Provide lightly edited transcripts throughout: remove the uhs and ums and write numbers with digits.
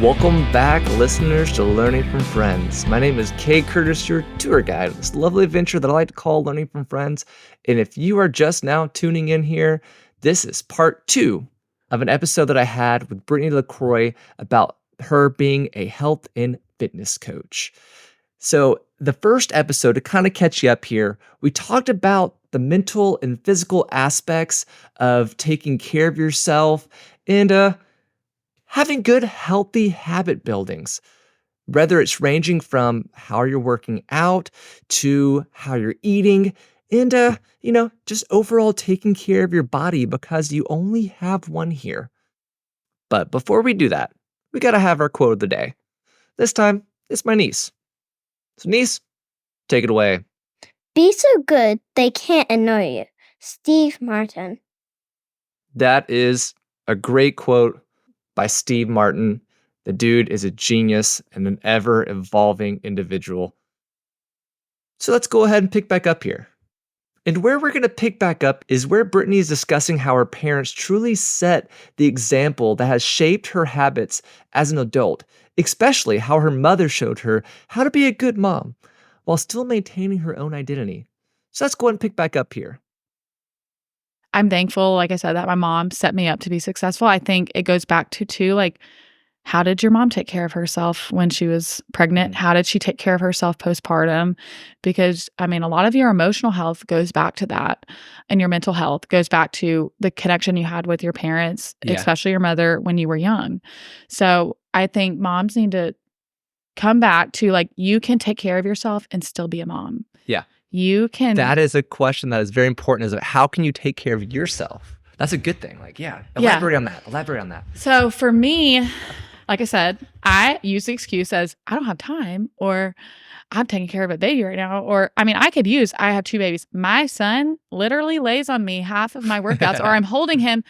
Welcome back, listeners, to Learning from Friends. My name is Cade Curtis, your tour guide of this lovely adventure that I like to call Learning from Friends. And if you are just now tuning in here, this is part 2 of an episode that I had with Britney LeCroy about her being a health and fitness coach. So the first episode, to kind of catch you up here, we talked about the mental and physical aspects of taking care of yourself and having good, healthy habit buildings, whether it's ranging from how you're working out to how you're eating and just overall taking care of your body because you only have one here. But before we do that, we got to have our quote of the day. This time, it's my niece. So niece, take it away. Be so good they can't annoy you. Steve Martin. That is a great quote by Steve Martin. The dude is a genius and an ever-evolving individual. So let's go ahead and pick back up here. And where we're going to pick back up is where Britney is discussing how her parents truly set the example that has shaped her habits as an adult, especially how her mother showed her how to be a good mom while still maintaining her own identity. So let's go ahead and pick back up here. I'm thankful, like I said, that my mom set me up to be successful. I think it goes back to, too, like, how did your mom take care of herself when she was pregnant? How did she take care of herself postpartum? Because, I mean, a lot of your emotional health goes back to that, and your mental health goes back to the connection you had with your parents, especially your mother, when you were young. So I think moms need to come back to, like, you can take care of yourself and still be a mom. Yeah. You can. That is a question that is very important, is how can you take care of yourself? That's a good thing. Like, elaborate on that. So for me, like I said, I use the excuse as I don't have time, or I'm taking care of a baby right now. Or, I mean, I have 2 babies. My son literally lays on me half of my workouts, or I'm holding him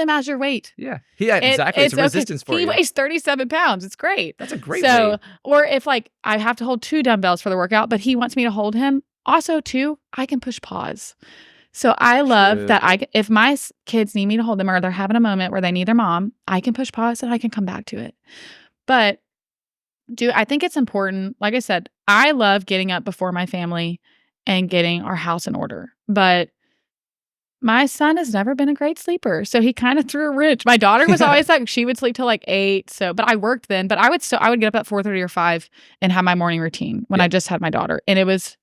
as your weight. Yeah, exactly. It's a resistance for you. He weighs 37 pounds. It's great. That's a great weight. Or if like I have to hold 2 dumbbells for the workout, but he wants me to hold him, also too, I can push pause. So I love that if my kids need me to hold them, or they're having a moment where they need their mom, I can push pause and I can come back to it. But I think it's important. Like I said, I love getting up before my family and getting our house in order. But my son has never been a great sleeper. So he kind of threw a wrench. My daughter was always like, she would sleep till like 8. So, but I worked then, but I would get up at 4:30 or 5 and have my morning routine when I just had my daughter. And it was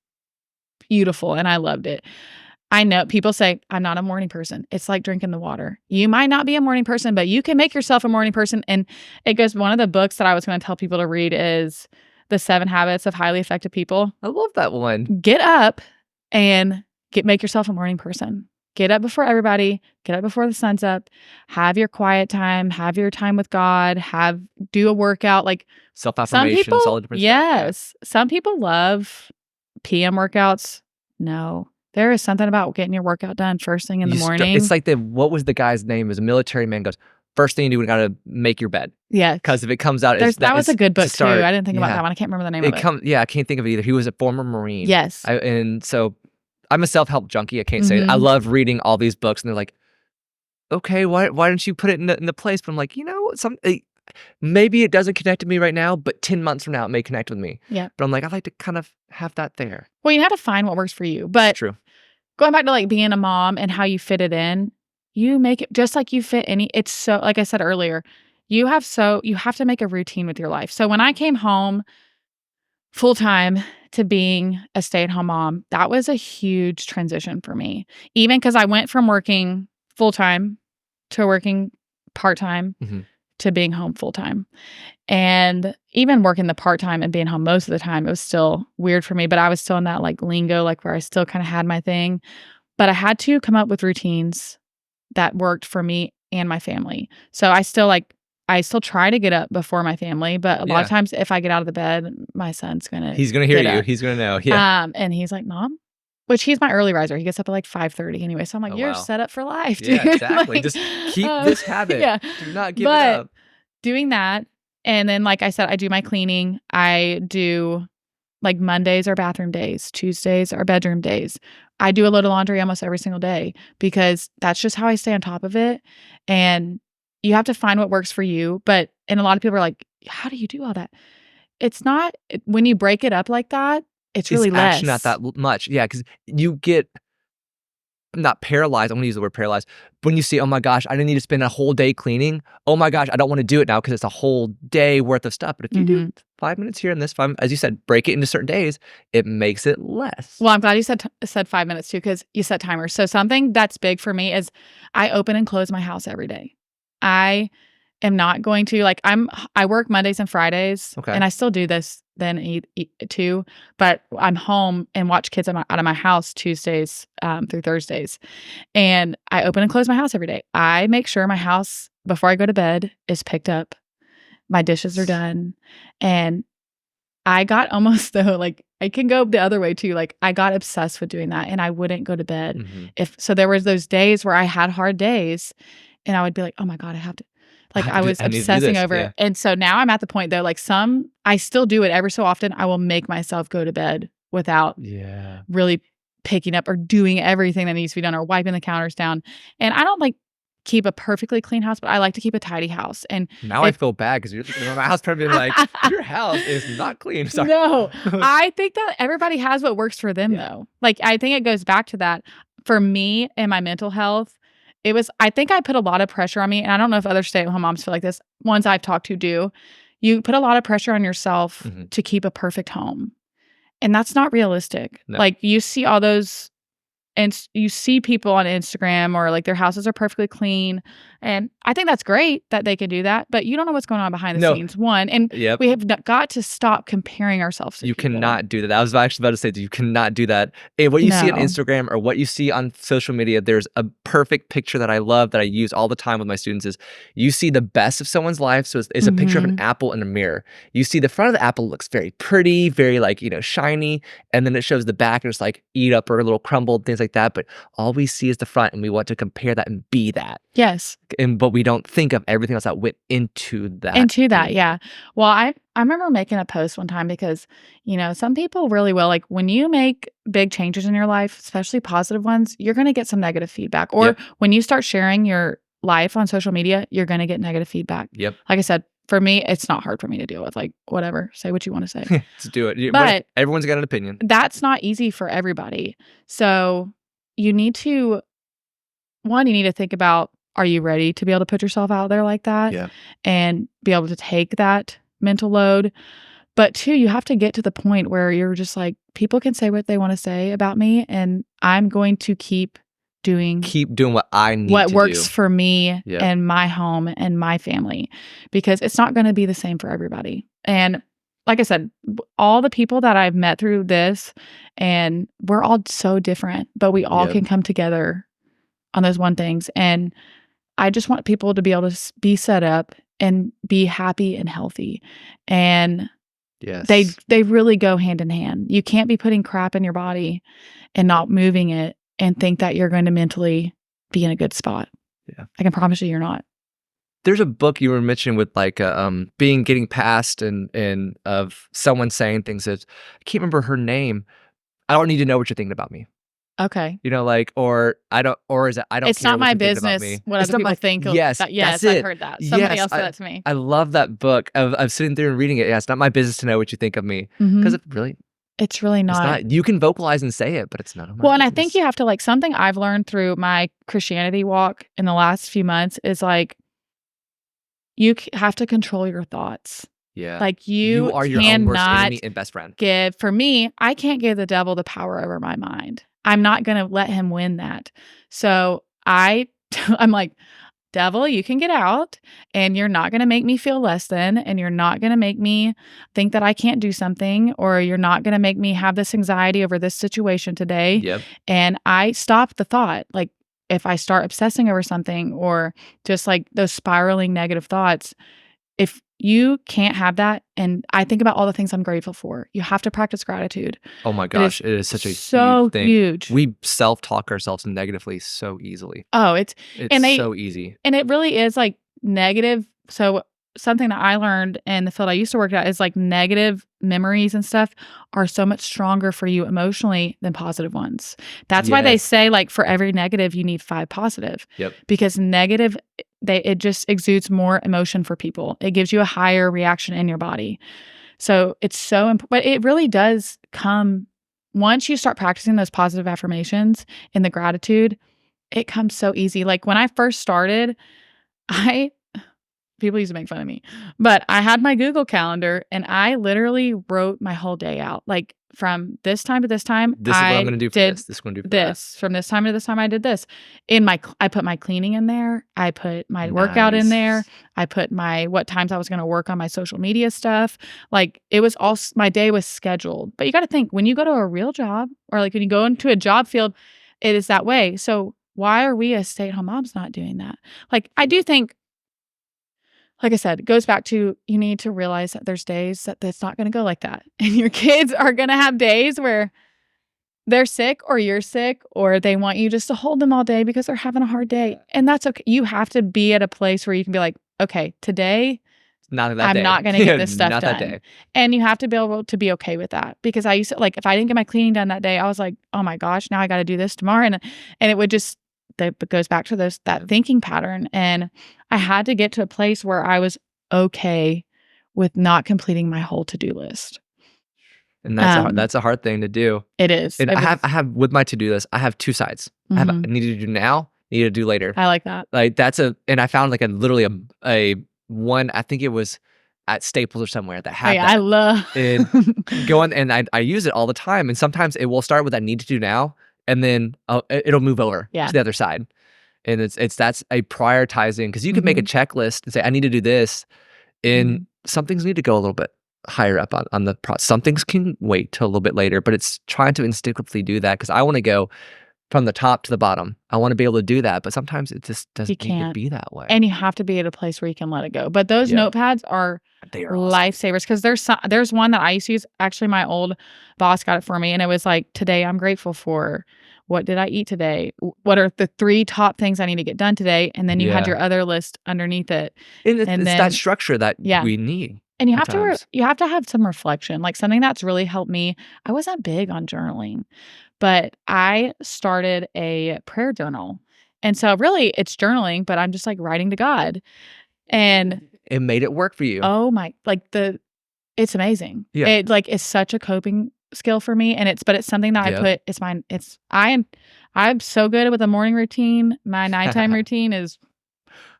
beautiful. And I loved it. I know people say, I'm not a morning person. It's like drinking the water. You might not be a morning person, but you can make yourself a morning person. And it goes, one of the books that I was going to tell people to read is The 7 Habits of Highly Effective People. I love that one. Get up and make yourself a morning person. Get up before everybody. Get up before the sun's up. Have your quiet time. Have your time with God. Do a workout. Like self-affirmations, all the different yes. stuff. Some people love PM workouts. No. There is something about getting your workout done first thing in the morning. It's like what was the guy's name? It was a military man, goes, first thing you do, we got to make your bed. Yeah. Because if it comes out, that was a good book too. I didn't think about that one. I can't remember the name of it. I can't think of it either. He was a former Marine. Yes. And so I'm a self-help junkie. I can't say it. I love reading all these books, and they're like, okay, why don't you put it in the place? But I'm like, maybe it doesn't connect to me right now, but 10 months from now, it may connect with me. Yeah. But I'm like, I'd like to kind of have that there. Well, you have to find what works for you. But true. Going back to like being a mom and how you fit it in, you make it just like you fit it's so, like I said earlier, you have to make a routine with your life. So when I came home full time to being a stay-at-home mom, that was a huge transition for me. Even because I went from working full time to working part-time to being home full-time. And even working the part-time and being home most of the time, it was still weird for me, but I was still in that like lingo, like where I still kind of had my thing. But I had to come up with routines that worked for me and my family. So I still try to get up before my family, but a lot of times if I get out of the bed, my son's he's going to hear you. He's going to know. Yeah. And he's like, Mom, which he's my early riser. He gets up at like 5:30 anyway. So I'm like, you're set up for life, dude. Yeah, exactly. Like, just keep this habit. Yeah. Do not give it up. Doing that. And then, like I said, I do my cleaning. I do like Mondays are bathroom days. Tuesdays are bedroom days. I do a load of laundry almost every single day because that's just how I stay on top of it. And you have to find what works for you. And a lot of people are like, how do you do all that? It's not, when you break it up like that, it's really actually not less. that much. Yeah, because you get not paralyzed. I'm gonna use the word paralyzed. When you see, oh my gosh, I didn't need to spend a whole day cleaning. Oh my gosh, I don't want to do it now because it's a whole day worth of stuff. But if you do 5 minutes here and this 5, as you said, break it into certain days, it makes it less. Well, I'm glad you said 5 minutes too, because you set timers. So something that's big for me is I open and close my house every day. I am not going to, like, I work Mondays and Fridays, Okay. and I still do this then too, but I'm home and watch kids out of my house Tuesdays through Thursdays. And I open and close my house every day. I make sure my house, before I go to bed, is picked up. My dishes are done. And I got almost, though, like, I can go the other way too. Like, I got obsessed with doing that, and I wouldn't go to bed. So there was those days where I had hard days, and I would be like, oh my God, I have to. Like, I was obsessing over it. And so now I'm at the point, though, like, I still do it every so often. I will make myself go to bed without really picking up or doing everything that needs to be done or wiping the counters down. And I don't, like, keep a perfectly clean house, but I like to keep a tidy house. And now I feel bad because you're thinking about my house, probably like, your house is not clean. Sorry. No, I think that everybody has what works for them, though. Like, I think it goes back to that. For me and my mental health, I think I put a lot of pressure on me, and I don't know if other stay-at-home moms feel like this. Ones I've talked to do. You put a lot of pressure on yourself to keep a perfect home, and that's not realistic. No. Like, you see all those, and you see people on Instagram or like their houses are perfectly clean, and I think that's great that they can do that, but you don't know what's going on behind the scenes. One, and we have got to stop comparing ourselves to people. Cannot do that. I was actually about to say that you cannot do that. And what you see on Instagram or what you see on social media, there's a perfect picture that I love that I use all the time with my students is you see the best of someone's life. So it's a picture of an apple in a mirror. You see the front of the apple looks very pretty, very like, shiny. And then it shows the back and it's like eat up or a little crumbled, things like that. But all we see is the front, and we want to compare that and be that. Yes. But we don't think of everything else that went into that. Yeah. Well, I remember making a post one time because, some people really will. Like, when you make big changes in your life, especially positive ones, you're going to get some negative feedback. Or when you start sharing your life on social media, you're going to get negative feedback. Yep. Like I said, for me, it's not hard for me to deal with. Like, whatever, say what you want to say. Let's do it. But everyone's got an opinion. That's not easy for everybody. So you need to think about, are you ready to be able to put yourself out there like that? Yeah. And be able to take that mental load. But two, you have to get to the point where you're just like, people can say what they want to say about me, and I'm going to keep doing what I need what to works do. for me and my home and my family, because it's not going to be the same for everybody. And like I said, all the people that I've met through this, and we're all so different, but we all can come together on those one things. And I just want people to be able to be set up and be happy and healthy. And they really go hand in hand. You can't be putting crap in your body and not moving it and think that you're going to mentally be in a good spot. Yeah. I can promise you're not. There's a book you were mentioning with like getting past and of someone saying things that I can't remember her name. I don't need to know what you're thinking about me. Okay. Or I don't, or is it, I don't It's care not my what you're business thinking about me. what other people think. Yes, yes, I've heard that. Somebody else said that to me. I love that book of sitting there and reading it. Yeah, it's not my business to know what you think of me. Because it's really not. You can vocalize and say it, but it's not. Well, and I think you have to, like, something I've learned through my Christianity walk in the last few months is like, you have to control your thoughts. Yeah. Like, you are your own worst enemy and best friend. For me, I can't give the devil the power over my mind. I'm not going to let him win that. So I'm like, devil, you can get out, and you're not going to make me feel less than, and you're not going to make me think that I can't do something, or you're not going to make me have this anxiety over this situation today. Yep. And I stop the thought. Like, if I start obsessing over something, or just like those spiraling negative thoughts, if you can't have that, and I think about all the things I'm grateful for. You have to practice gratitude. Oh my gosh, it is such a huge thing. Huge. We self-talk ourselves negatively so easily. Oh, it's so easy. And it really is like negative. So something that I learned in the field I used to work at is like negative memories and stuff are so much stronger for you emotionally than positive ones. That's why they say, like, for every negative, you need 5 positive. Yep. Because negative it just exudes more emotion for people. It gives you a higher reaction in your body. So it's so important. But it really does come once you start practicing those positive affirmations and the gratitude, it comes so easy. Like when I first started, people used to make fun of me, but I had my Google Calendar and I literally wrote my whole day out. Like from this time to this time, This is what I'm going to do for this. This is what I'm going to do for this. From this time to this time, I did this. I put my cleaning in there. I put my workout in there. I put what times I was going to work on my social media stuff. Like it was all, my day was scheduled. But you got to think when you go to a real job or like when you go into a job field, it is that way. So why are we as stay-at-home moms not doing that? Like I do think, like I said, it goes back to you need to realize that there's days that's not going to go like that. And your kids are going to have days where they're sick or you're sick or they want you just to hold them all day because they're having a hard day. And that's okay. You have to be at a place where you can be like, okay, today I'm not going to get this stuff done. That day. And you have to be able to be okay with that. Because I used to, like, if I didn't get my cleaning done that day, I was like, oh my gosh, now I got to do this tomorrow. And it would just, that goes back to that thinking pattern. And I had to get to a place where I was okay with not completing my whole to-do list. And that's a hard thing to do. It is. And I have with my to-do list, I have two sides. I have I need to do now, need to do later. I like that. Like and I found like literally a one, I think it was at Staples or somewhere that had that. I love and I use it all the time. And sometimes it will start with I need to do now, and then it'll move over to the other side. And that's a prioritizing, because you can make a checklist and say, I need to do this. And some things need to go a little bit higher up on the process. Some things can wait till a little bit later, but it's trying to instinctively do that because I want to go from the top to the bottom. I want to be able to do that, but sometimes it just doesn't need to be that way. And you have to be at a place where you can let it go. But those notepads are lifesavers, because there's one that I used to use. Actually, my old boss got it for me, and it was like, today I'm grateful for. What did I eat today? What are the 3 top things I need to get done today? And then you had your other list underneath it. And it's that structure that we need. And you have to have some reflection. Like something that's really helped me. I wasn't big on journaling, but I started a prayer journal. And so really it's journaling, but I'm just like writing to God. And it made it work for you. Oh my, it's amazing. Yeah. It it's such a coping skill for me. And it's something that I put, it's mine. I'm so good with a morning routine. My nighttime routine is,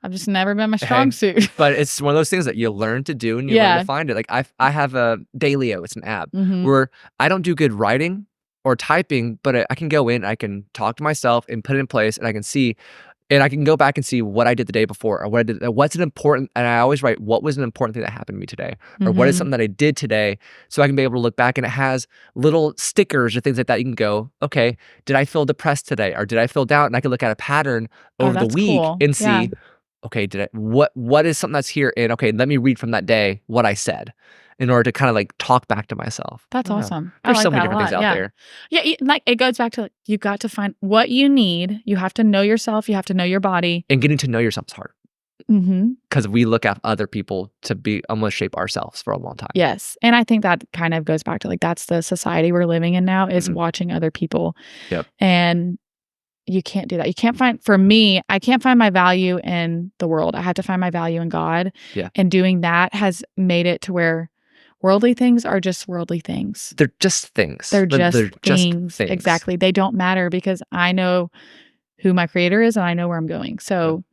I've just never been my strong suit. But it's one of those things that you learn to do and you learn to find it. Like I have a Dailyo, it's an app where I don't do good writing or typing, but I can go in, I can talk to myself and put it in place, and I can see, and I can go back and see what I did the day before, or what's an important, and I always write what was an important thing that happened to me today, or what is something that I did today, so I can be able to look back, and it has little stickers or things like that. You can go, okay, did I feel depressed today, or did I feel down? And I can look at a pattern over the week and see, okay, what is something that's here, and okay, let me read from that day what I said, in order to kind of like talk back to myself. That's awesome. There's so many different things out there. Yeah, like it goes back to you got to find what you need. You have to know yourself. You have to know your body. And getting to know yourself is hard. Because we look at other people to be almost shape ourselves for a long time. Yes. And I think that kind of goes back to that's the society we're living in now, is watching other people. Yep. And you can't do that. You can't for me, I can't find my value in the world. I have to find my value in God. Yeah. And doing that has made it to where worldly things are just worldly things. They're just things. They're just things. Exactly. They don't matter because I know who my creator is and I know where I'm going. So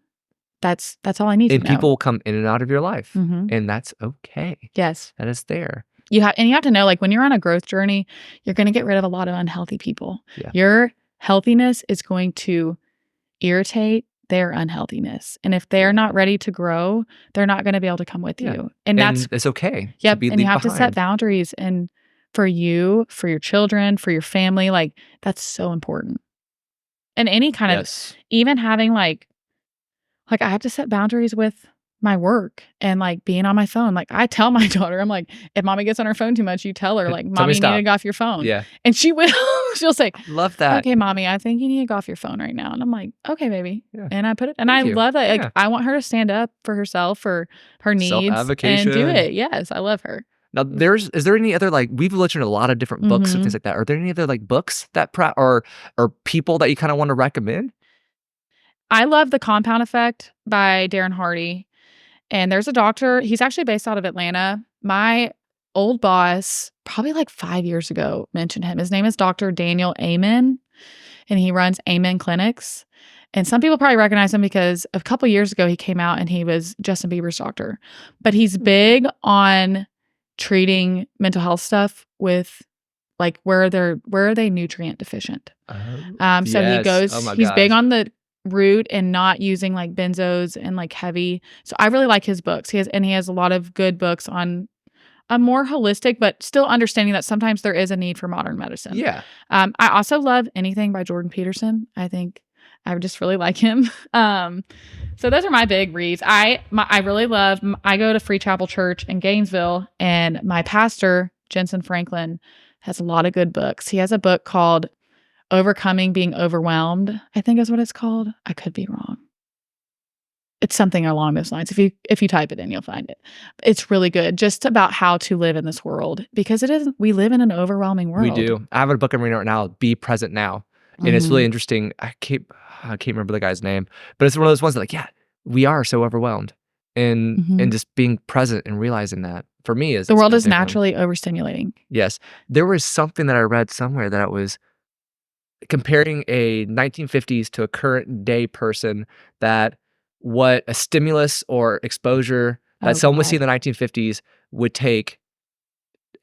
that's all I need to know. And people will come in and out of your life. And that's okay. Yes. That is there. You have to know, like when you're on a growth journey, you're going to get rid of a lot of unhealthy people. Yeah. Your healthiness is going to irritate their unhealthiness. And if they're not ready to grow, they're not going to be able to come with you. And it's okay. Yep. And you have to set boundaries. And for you, for your children, for your family, that's so important. And any kind of, even having I have to set boundaries with my work and being on my phone. I tell my daughter, I'm like, if mommy gets on her phone too much, you tell her mommy, you need to go off your phone. Yeah. And she will. She'll say, love that. Okay, mommy, I think you need to go off your phone right now. And I'm like, okay, baby. Yeah. And I put it, and I love that. I want her to stand up for herself, for her needs, and do it. Yes, I love her. Now, is there any other, we've listened to a lot of different books and things like that. Are there any other books that or people that you kind of want to recommend? I love The Compound Effect by Darren Hardy. And there's a doctor, he's actually based out of Atlanta. My old boss, probably like 5 years ago, mentioned him. His name is Dr. Daniel Amen, and he runs Amen Clinics. And some people probably recognize him because a couple years ago he came out and he was Justin Bieber's doctor. But he's big on treating mental health stuff with like where are they nutrient deficient. So he goes, he's big on the root and not using like benzos and like heavy. So I really like his books. He has a lot of good books on a more holistic, but still understanding that sometimes there is a need for modern medicine. Yeah. I also love anything by Jordan Peterson. I think I just really like him. So those are my big reads. I really love, I go to Free Chapel Church in Gainesville, and my pastor, Jentezen Franklin, has a lot of good books. He has a book called Overcoming Being Overwhelmed, I think is what it's called. I could be wrong. It's something along those lines. If you type it in, you'll find it. It's really good, just about how to live in this world, because we live in an overwhelming world. We do. I have a book I'm reading right now, Be Present Now. And it's really interesting. I can't remember the guy's name, but it's one of those ones that like, yeah, we are so overwhelmed. And just being present and realizing that for me is the world is naturally overstimulating. Yes. There was something that I read somewhere that was comparing a 1950s to a current day person, that what a stimulus or exposure that someone would see in the 1950s would take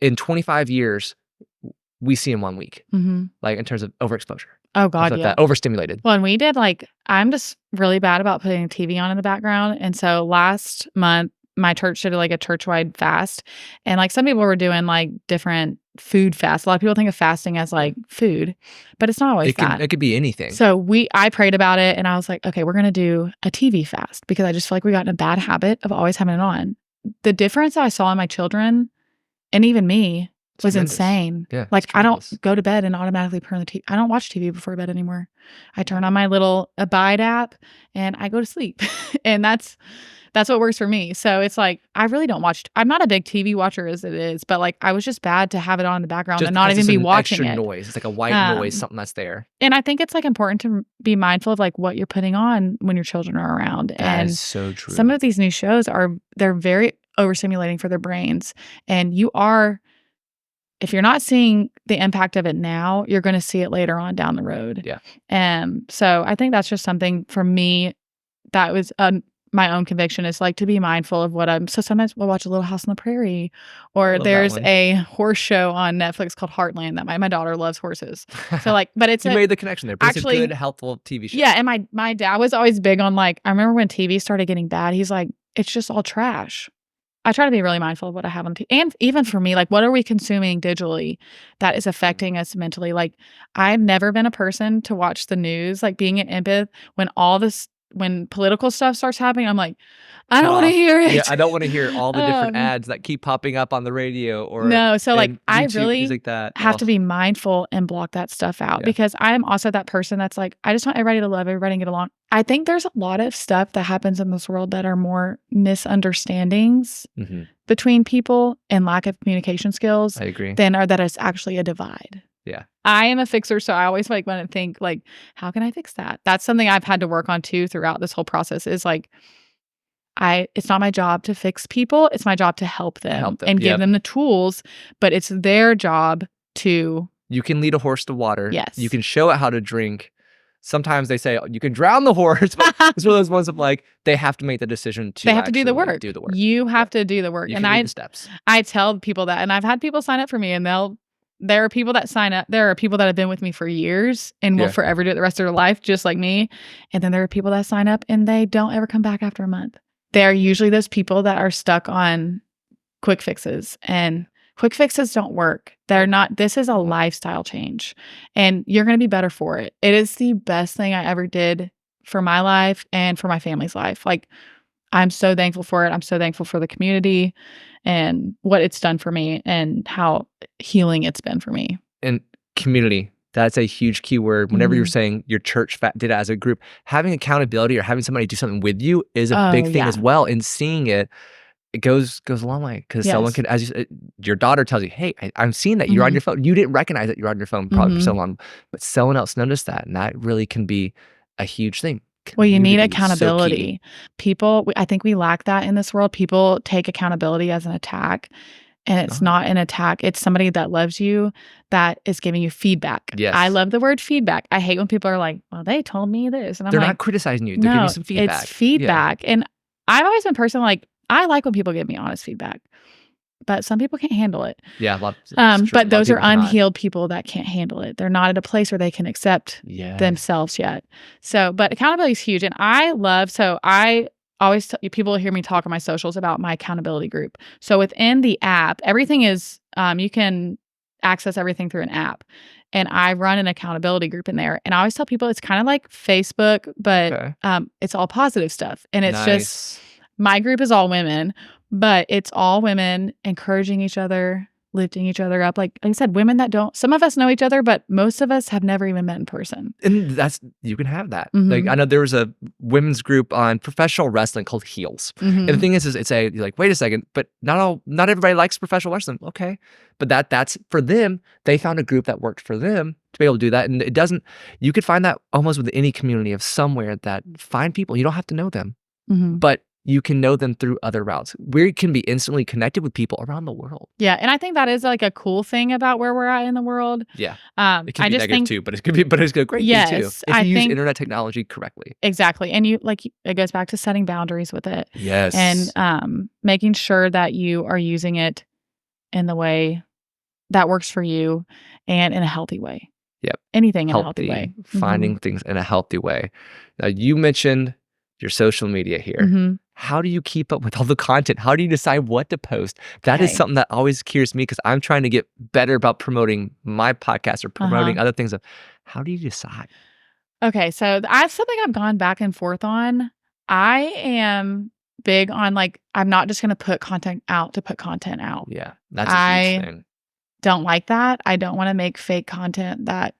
in 25 years, we see in 1 week, like in terms of overexposure. Oh God, like yeah. that, overstimulated. Well, and we did I'm just really bad about putting a TV on in the background. And so last month, my church did like a church-wide fast. And like some people were doing like different food fasts. A lot of people think of fasting as like food, but it's not always that. It could be anything. So I prayed about it, and I was like, okay, we're going to do a TV fast, because I just feel like we got in a bad habit of always having it on. The difference I saw in my children, and even me, was insane. Yeah, like I don't go to bed and automatically turn the TV. I don't watch TV before bed anymore. I turn on my little Abide app and I go to sleep. And that's what works for me. So it's like, I really don't watch. I'm not a big TV watcher as it is, but like I was just bad to have it on in the background and not even be watching extra it. Noise. It's like a white noise, something that's there. And I think it's like important to be mindful of like what you're putting on when your children are around. That is so true. Some of these new shows they're very overstimulating for their brains. And if you're not seeing the impact of it now, you're going to see it later on down the road. Yeah. So I think that's just something for me that was my own conviction, is like to be mindful of so sometimes we'll watch a Little House on the Prairie, or there's a horse show on Netflix called Heartland that my daughter loves horses. So like, but it's you made the connection there. But actually, it's a good, helpful TV show. Yeah. And my dad was always big on like, I remember when TV started getting bad, he's like, it's just all trash. I try to be really mindful of what I have on TV. And even for me, like, what are we consuming digitally that is affecting us mentally? Like, I've never been a person to watch the news, like being an empath when political stuff starts happening, I'm like, I don't want to hear it. Yeah, I don't want to hear all the different ads that keep popping up on the radio or no. So like, I really like that. have to be mindful and block that stuff out, because I'm also that person that's like, I just want everybody to love everybody and get along. I think there's a lot of stuff that happens in this world that are more misunderstandings between people and lack of communication skills. I agree. Than that is actually a divide. Yeah. I am a fixer, so I always like want to think like, how can I fix that? That's something I've had to work on too throughout this whole process, is like, it's not my job to fix people. It's my job to help them and give them the tools, but it's their job to. You can lead a horse to water. Yes. You can show it how to drink. Sometimes they say you can drown the horse, but it's one of those ones of like, they have to make the decision to. They have to do the work. Do the work. You have to do the work. You can lead the steps. I tell people that, and I've had people sign up for me, and there are people that sign up. There are people that have been with me for years and will forever do it the rest of their life, just like me. And then there are people that sign up and they don't ever come back after a month. They're usually those people that are stuck on quick fixes, and quick fixes don't work. They're not. This is a lifestyle change, and you're going to be better for it. It is the best thing I ever did for my life and for my family's life. Like, I'm so thankful for it. I'm so thankful for the community and what it's done for me and how healing it's been for me. And community, that's a huge key word. Whenever you're saying your church did it as a group, having accountability or having somebody do something with you is a big thing as well. And seeing it goes a long way, because someone could, as you said, your daughter tells you, hey, I'm seeing that you're on your phone. You didn't recognize that you're on your phone probably for so long, but someone else noticed that. And that really can be a huge thing. Well, you need Community is so accountability. key. People, I think we lack that in this world. People take accountability as an attack, and it's not an attack. It's somebody that loves you that is giving you feedback. Yes. I love the word feedback. I hate when people are like, well, they told me this. And I'm They're like, not criticizing you. They're giving you some feedback. it's feedback. And I've always been a person like, I like when people give me honest feedback, but some people can't handle it. Yeah. But those are unhealed people that can't handle it. They're not at a place where they can accept themselves yet. So, but accountability is huge. And I always people hear me talk on my socials about my accountability group. So within the app, everything is, you can access everything through an app. And I run an accountability group in there. And I always tell people it's kind of like Facebook, but it's all positive stuff. And it's just, my group is all women, but it's all women encouraging each other, lifting each other up. Like I said, women that some of us know each other, but most of us have never even met in person. And you can have that. Like I know there was a women's group on professional wrestling called Heels. And the thing is you're like, wait a second, but not everybody likes professional wrestling. Okay. But that's for them. They found a group that worked for them to be able to do that. And you could find that almost with any community of somewhere that find people. You don't have to know them, but you can know them through other routes. We can be instantly connected with people around the world. Yeah, and I think that is like a cool thing about where we're at in the world. Yeah, it can be negative too, but it's a great thing too if you use internet technology correctly. Exactly, and it goes back to setting boundaries with it. Yes, and making sure that you are using it in the way that works for you and in a healthy way. Yep, anything in a healthy way. Finding things in a healthy way. Now you mentioned your social media here. How do you keep up with all the content? How do you decide what to post? That is something that always curious me because I'm trying to get better about promoting my podcast or promoting other things. How do you decide? Okay, so something I've gone back and forth on. I am big on I'm not just going to put content out to put content out. Yeah, that's a huge thing. Don't like that. I don't want to make fake content that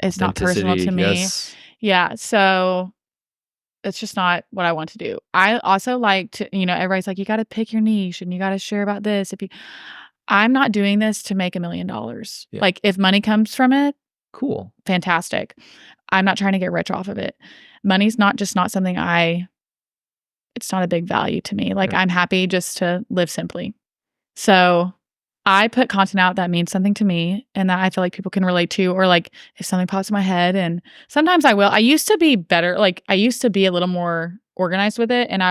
is not personal to me. Yes. Yeah, so it's just not what I want to do. I also like to, everybody's like, you got to pick your niche and you got to share about this. I'm not doing this to make $1 million. Yeah. Like if money comes from it, cool, fantastic. I'm not trying to get rich off of it. Money's not something it's not a big value to me. Like I'm happy just to live simply. So I put content out that means something to me and that I feel like people can relate to, or like if something pops in my head, and sometimes I will. I used to be better. Like I used to be a little more organized with it. And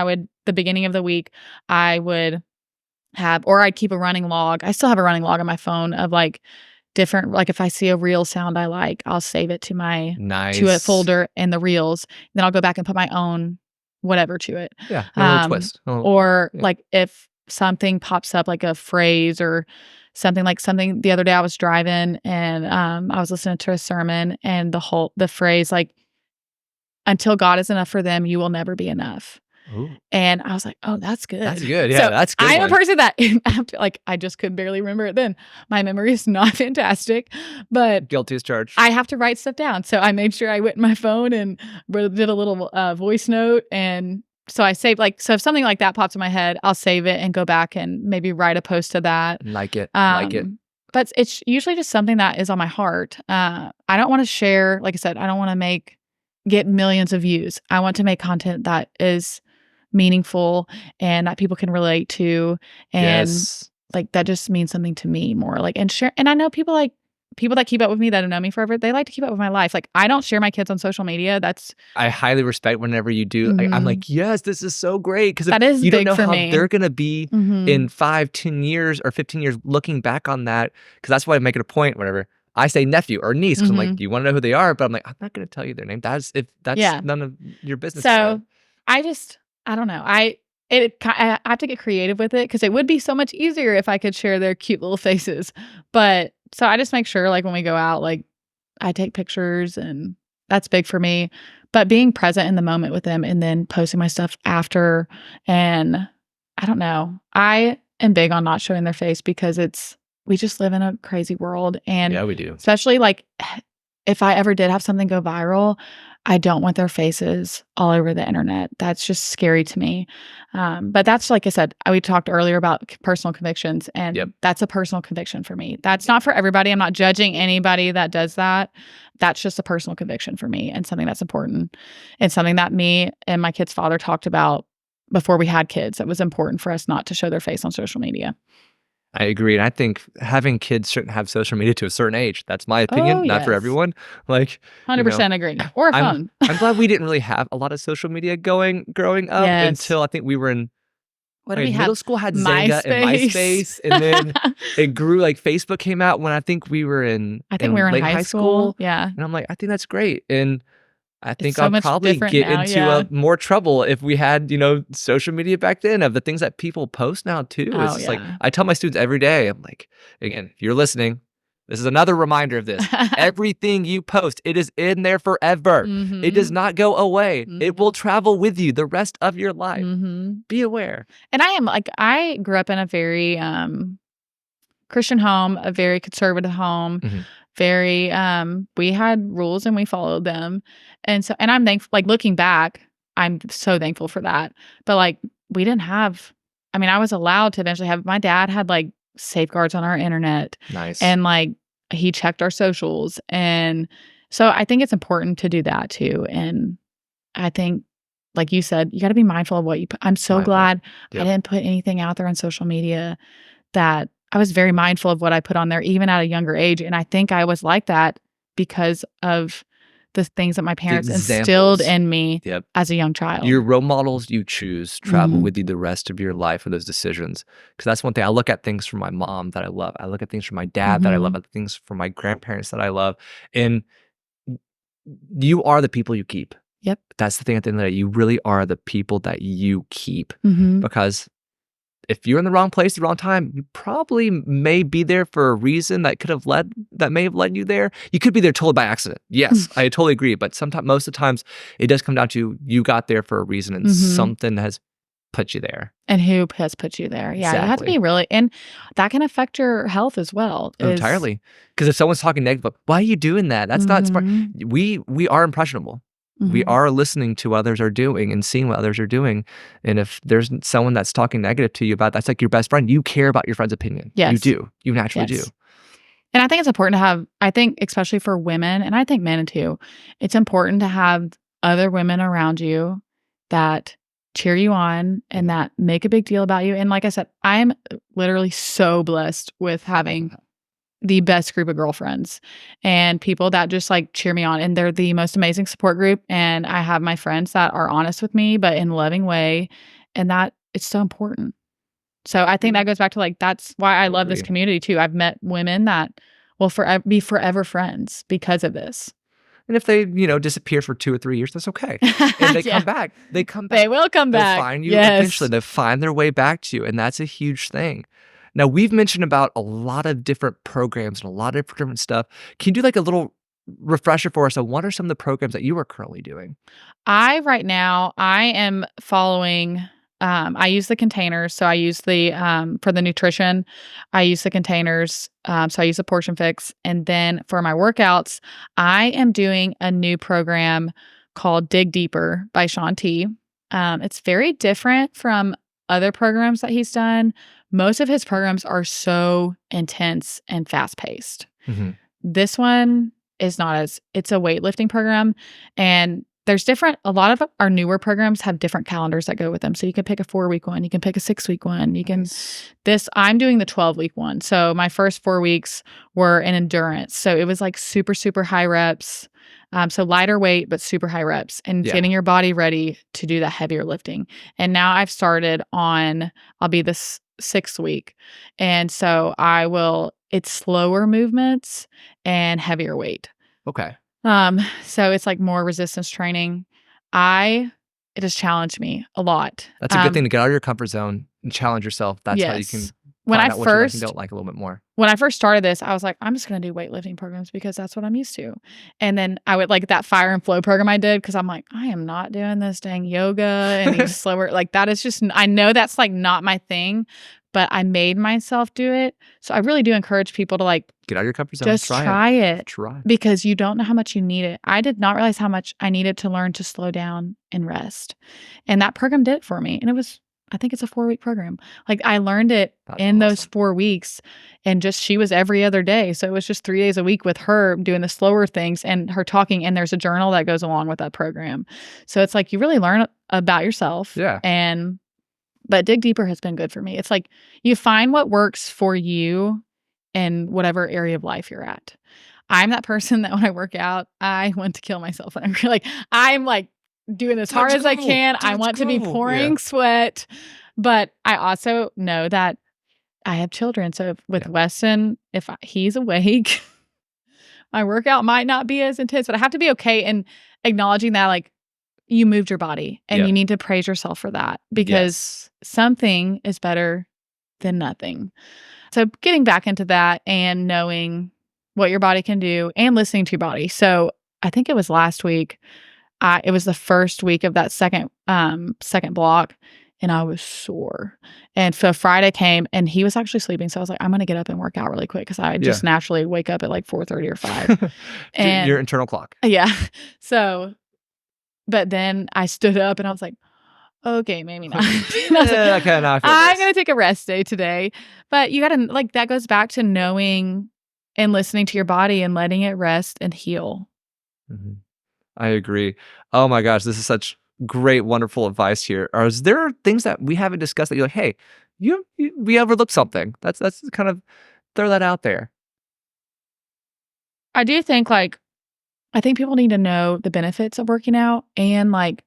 the beginning of the week, I'd keep a running log. I still have a running log on my phone of different, if I see a reel sound I like, I'll save it to to a folder in the reels. Then I'll go back and put my own whatever to it. Yeah. A little twist. If something pops up like a phrase or something the other day I was driving and I was listening to a sermon and the phrase until God is enough for them, you will never be enough. Ooh. And I was like, oh, that's good. That's good. Yeah, so that's good. I'm a person that I just could barely remember it then. My memory is not fantastic, but guilty as charged. I have to write stuff down. So I made sure I went in my phone and did a little voice note. And so I saved so if something like that pops in my head, I'll save it and go back and maybe write a post to that. Like it. But it's usually just something that is on my heart. I don't want to share, like I said, I don't want to get millions of views. I want to make content that is meaningful and that people can relate to. And that just means something to me more. And share. And I know people that keep up with me that have known me forever, they like to keep up with my life. I don't share my kids on social media. I highly respect whenever you do. I'm like, yes, this is so great. Because you don't know how me. They're going to be in 5, 10 years or 15 years looking back on that. Because that's why I make it a point whenever I say nephew or niece. Because I'm like, do you want to know who they are? But I'm like, I'm not going to tell you their name. That's none of your business. So I don't know. I have to get creative with it because it would be so much easier if I could share their cute little faces. But so I just make sure when we go out, I take pictures, and that's big for me. But being present in the moment with them and then posting my stuff after, and I don't know. I am big on not showing their face because we just live in a crazy world. And yeah, we do. Especially if I ever did have something go viral, I don't want their faces all over the internet. That's just scary to me. But that's, like I said, we talked earlier about personal convictions, and that's a personal conviction for me. That's not for everybody. I'm not judging anybody that does that. That's just a personal conviction for me, and something that's important, and something that me and my kid's father talked about before we had kids. It was important for us not to show their face on social media. I agree. And I think having kids shouldn't have social media to a certain age. That's my opinion, not for everyone. Like, 100% agree. Or a phone. I'm glad we didn't really have a lot of social media growing up until I think we were in middle school had Zynga and MySpace, and then it grew. Like Facebook came out when I think we were in late high school. Yeah. And I'm like, I think that's great. And I think so I'll much probably different get now, into more trouble if we had, social media back then, of the things that people post now too. It's just like, I tell my students every day, I'm like, again, if you're listening, this is another reminder of this. Everything you post, it is in there forever. It does not go away. It will travel with you the rest of your life. Be aware. And I grew up in a very Christian home, a very conservative home. Very, we had rules and we followed them. And I'm thankful, like looking back, I'm so thankful for that. But like, we didn't have, I was allowed to eventually have, my dad had like safeguards on our internet. Nice. And like, he checked our socials. And so I think it's important to do that too. And I think, like you said, you got to be mindful of what you put. I'm so glad I didn't put anything out there on social media. That I was very mindful of what I put on there, even at a younger age. And I think I was like that because of the things that my parents instilled in me as a young child. Your role models you choose travel with you the rest of your life for those decisions. Because that's one thing. I look at things from my mom that I love. I look at things from my dad that I love. I look at things from my grandparents that I love. And you are the people you keep. Yep. That's the thing at the end of the day. You really are the people that you keep. Because if you're in the wrong place at the wrong time, you probably may be there for a reason that may have led you there. You could be there totally by accident. Yes, I totally agree. But most of the times, it does come down to you got there for a reason, and something has put you there. And who has put you there? Yeah, you have to be really, and that can affect your health as well. Entirely. Because if someone's talking negative, why are you doing that? That's not smart. We are impressionable. We are listening to what others are doing and seeing what others are doing. And if there's someone that's talking negative to you about that's like your best friend, you care about your friend's opinion. Yes. You do. You naturally do. And I think it's important to have, I think especially for women, and I think men too, it's important to have other women around you that cheer you on and that make a big deal about you. And like I said, I'm literally so blessed with having the best group of girlfriends and people that just like cheer me on, and they're the most amazing support group. And I have my friends that are honest with me, but in a loving way. And that it's so important. So I think that goes back to like, that's why I love this community too. I've met women that will be forever friends because of this. And if they, disappear for 2 or 3 years, that's okay. If they come back, they come back. They will come back. They'll find you eventually. They'll find their way back to you. And that's a huge thing. Now, we've mentioned about a lot of different programs and a lot of different stuff. Can you do like a little refresher for us on what are some of the programs that you are currently doing? Right now, I am following, I use the containers. So I use for the nutrition, I use the containers. So I use the Portion Fix. And then for my workouts, I am doing a new program called Dig Deeper by Shaun T. It's very different from other programs that he's done. Most of his programs are so intense and fast-paced. This one is not it's a weightlifting program, and there's a lot of our newer programs have different calendars that go with them. So you can pick a 4-week one, you can pick a 6-week one, I'm doing the 12-week one. So my first 4 weeks were in endurance. So it was like super, super high reps. So lighter weight, but super high reps, and getting your body ready to do that heavier lifting. And now I've started I'll be this 6th week. And so it's slower movements and heavier weight. Okay. So it's like more resistance training. It has challenged me a lot. That's a good thing to get out of your comfort zone and challenge yourself. That's how you can find out what you like and don't like a little bit more. When I first started this, I was like, I'm just going to do weightlifting programs because that's what I'm used to. And then I would like that fire and flow program I did because I'm like, I am not doing this dang yoga and these slower, like that is just, I know that's like not my thing, but I made myself do it. So I really do encourage people to like Get out of your comfort zone. just try it Try. because you don't know how much you need it. I did not realize how much I needed to learn to slow down and rest. And that program did it for me. And I think it's a 4-week program. Like I learned it in those 4 weeks, and just she was every other day. So it was just 3 days a week with her doing the slower things and her talking. And there's a journal that goes along with that program. So it's like you really learn about yourself. Yeah. But Dig Deeper has been good for me. It's like you find what works for you in whatever area of life you're at. I'm that person that when I work out, I want to kill myself. I'm like doing as hard as I can. I want to be pouring sweat. But I also know that I have children. So with Weston, if he's awake, my workout might not be as intense, but I have to be okay in acknowledging that like you moved your body and you need to praise yourself for that because something is better than nothing. So getting back into that and knowing what your body can do and listening to your body. So I think it was last week. It was the first week of that second block, and I was sore. And so Friday came, and he was actually sleeping. So I was like, I'm going to get up and work out really quick because I just naturally wake up at like 4:30 or 5. And your internal clock. Yeah. So, but then I stood up and I was like, okay, maybe not. I'm going to take a rest day today. But you got to, like, that goes back to knowing and listening to your body and letting it rest and heal. Mm-hmm. I agree. Oh my gosh, this is such great, wonderful advice here. Is there things that we haven't discussed that you're like, hey, we overlooked something? That's kind of throw that out there. I do think I think people need to know the benefits of working out and like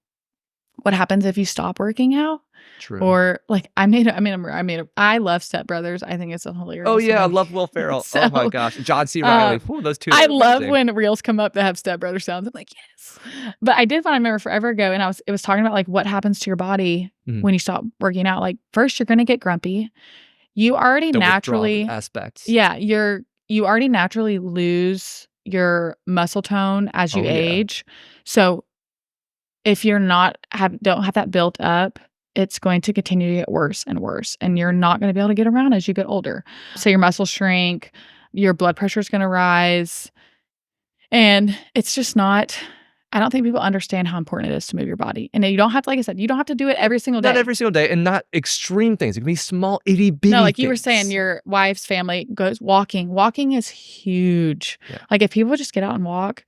what happens if you stop working out. True. Or like I love Step Brothers. I think it's a hilarious. Oh yeah, I love Will Ferrell. So, oh my gosh, John C. Reilly. Those two. I love when reels come up that have Step Brother sounds. I'm like, yes. But I did find, I remember forever ago, and it was talking about like what happens to your body when you stop working out. Like first, you're gonna get grumpy. You already naturally aspects. Yeah, you already naturally lose your muscle tone as you age. So if you're don't have that built up, it's going to continue to get worse and worse. And you're not going to be able to get around as you get older. So your muscles shrink, your blood pressure is going to rise. And it's just not, I don't think people understand how important it is to move your body. And you don't have to, like I said, you don't have to do it every single day. Not every single day, and not extreme things. It can be small, itty bitty. No, like things. you were saying, your wife's family goes walking. Walking is huge. Yeah. Like if people just get out and walk,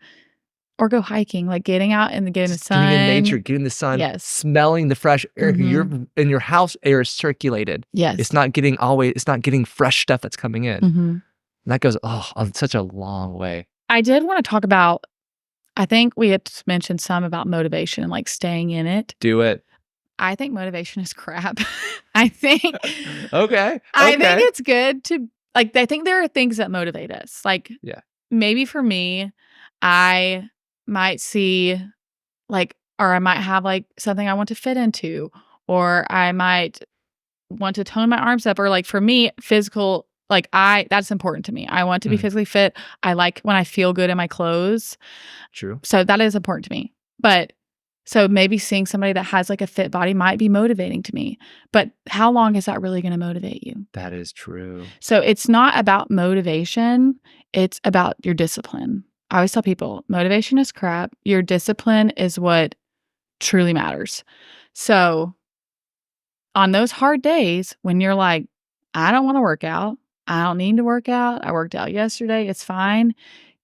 or go hiking, like getting out and getting the sun. Getting in nature, getting the sun, smelling the fresh air. Your house air is circulated. Yes. It's not getting fresh stuff that's coming in. And that goes, such a long way. I did want to talk about, I think we had mentioned some about motivation and like staying in it. Do it. I think motivation is crap. I think. Okay. I think it's good to, like, I think there are things that motivate us. Like, maybe for me, I might see like, or I might have like something I want to fit into, or I might want to tone my arms up, or like for me, physical, like that's important to me. I want to be physically fit. I like when I feel good in my clothes. True. So that is important to me. But so maybe seeing somebody that has like a fit body might be motivating to me, but how long is that really going to motivate you? That is true. So it's not about motivation. It's about your discipline. I always tell people, motivation is crap. Your discipline is what truly matters. So on those hard days when you're like, I don't want to work out. I don't need to work out. I worked out yesterday. It's fine.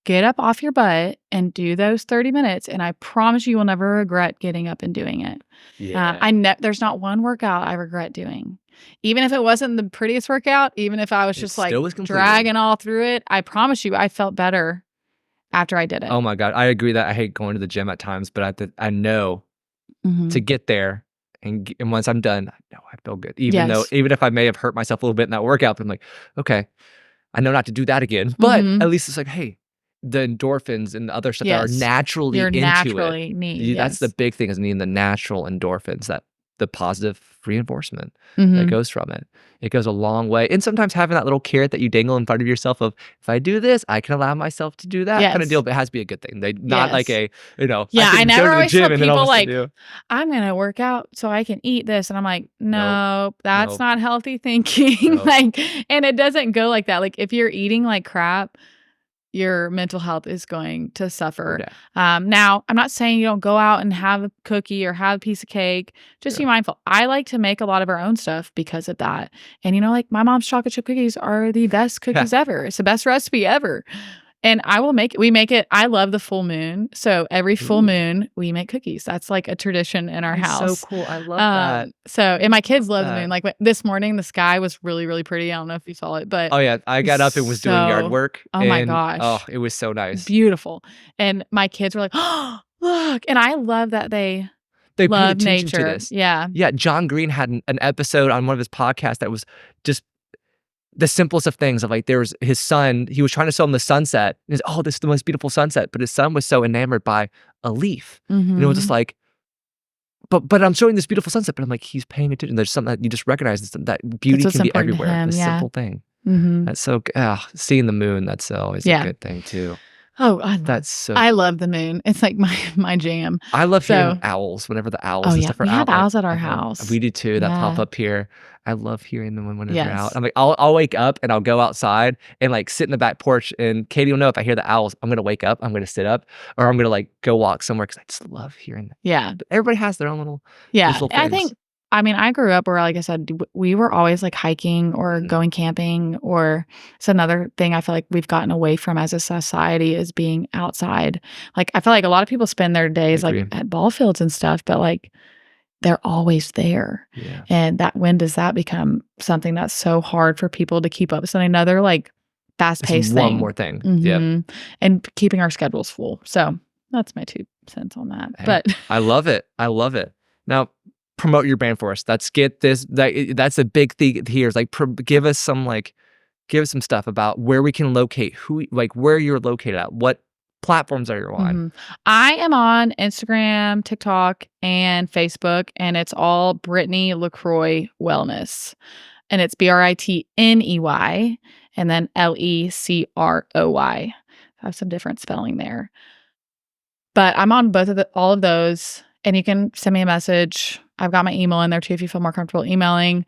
Get up off your butt and do those 30 minutes. And I promise you will never regret getting up and doing it. Yeah. There's not one workout I regret doing. Even if it wasn't the prettiest workout, even if I was just like dragging all through it, I promise you I felt better after I did it. Oh my God. I agree that I hate going to the gym at times, but I know to get there and once I'm done, I know I feel good. Even if I may have hurt myself a little bit in that workout, but I'm like, okay, I know not to do that again. But at least it's like, hey, the endorphins and the other stuff that are naturally into it. Need. That's the big thing, is needing the natural endorphins that the positive reinforcement that Mhm. goes from it. It goes a long way. And sometimes having that little carrot that you dangle in front of yourself of, if I do this, I can allow myself to do that kind of deal, Yes. but it has to be a good thing. Not like Yes. a, I Yeah, I can go never to the always tell gym and then all of people a sudden like, do. "I'm gonna work out so I can eat this," and I'm like, Nope. "Nope, that's Nope. not healthy thinking." Nope. Like, and it doesn't go like that. Like, if you're eating like crap, your mental health is going to suffer. Yeah. Now, I'm not saying you don't go out and have a cookie or have a piece of cake. Just be Yeah. mindful. I like to make a lot of our own stuff because of that. And like my mom's chocolate chip cookies are the best cookies ever. It's the best recipe ever. And we make it. I love the full moon. So every full Ooh. moon, we make cookies. That's like a tradition in our That's so house. cool. I love that. And my kids love the that. moon. Like this morning, the sky was really, really pretty. I don't know if you saw it, but Oh yeah, I got up and was doing yard work, oh my and gosh, it was so nice. beautiful. And my kids were like, "Oh, look!" And I love that they They paid love attention to nature. this. Yeah. Yeah, John Green had an episode on one of his podcasts that was just the simplest of things of like, there was his son, he was trying to show him the sunset. And he's, "Oh, this is the most beautiful sunset." But his son was so enamored by a leaf. And it was just Mhm. like, but I'm showing this beautiful sunset, but I'm like, he's paying attention. There's something that you just recognize that beauty what's can be important to everywhere. him, This yeah. simple thing. Mhm. That's so seeing the moon, that's always a Yeah. good thing too. Oh, That's so I love the moon. It's like my jam. I love hearing So owls whenever the owls oh, and yeah. stuff are We have out, like, owls at our I love house. we do too, that pop Yeah. up here. I love hearing them whenever they're out. Yes. I'm like, I'll wake up and I'll go outside and, like, sit in the back porch, and Katie will know if I hear the owls, I'm gonna wake up, I'm gonna sit up, or I'm gonna, like, go walk somewhere because I just love hearing that. Yeah. But everybody has their own little Yeah. little I things. think I grew up where, like I said, we were always like hiking or Mhm. going camping, or it's another thing I feel like we've gotten away from as a society is being outside. Like, I feel like a lot of people spend their days like agree. at ball fields and stuff, but like they're always there. Yeah. And when does that become something that's so hard for people to keep up? So another like fast It's paced one thing. more thing. Yep. Mhm. And keeping our schedules full. So that's my 2 cents on that. Hey, But I love it. I love it. Now, promote your brand for us. That's that's a big thing here is like give us some stuff about where we can locate where you're located at. What platforms are you on? mhm. I am on Instagram, TikTok, and Facebook, and it's all Britney LeCroy Wellness. And it's Britney and then LeCroy. I have some different spelling there. But I'm on all of those, and you can send me a message. I've got my email in there too if you feel more comfortable emailing.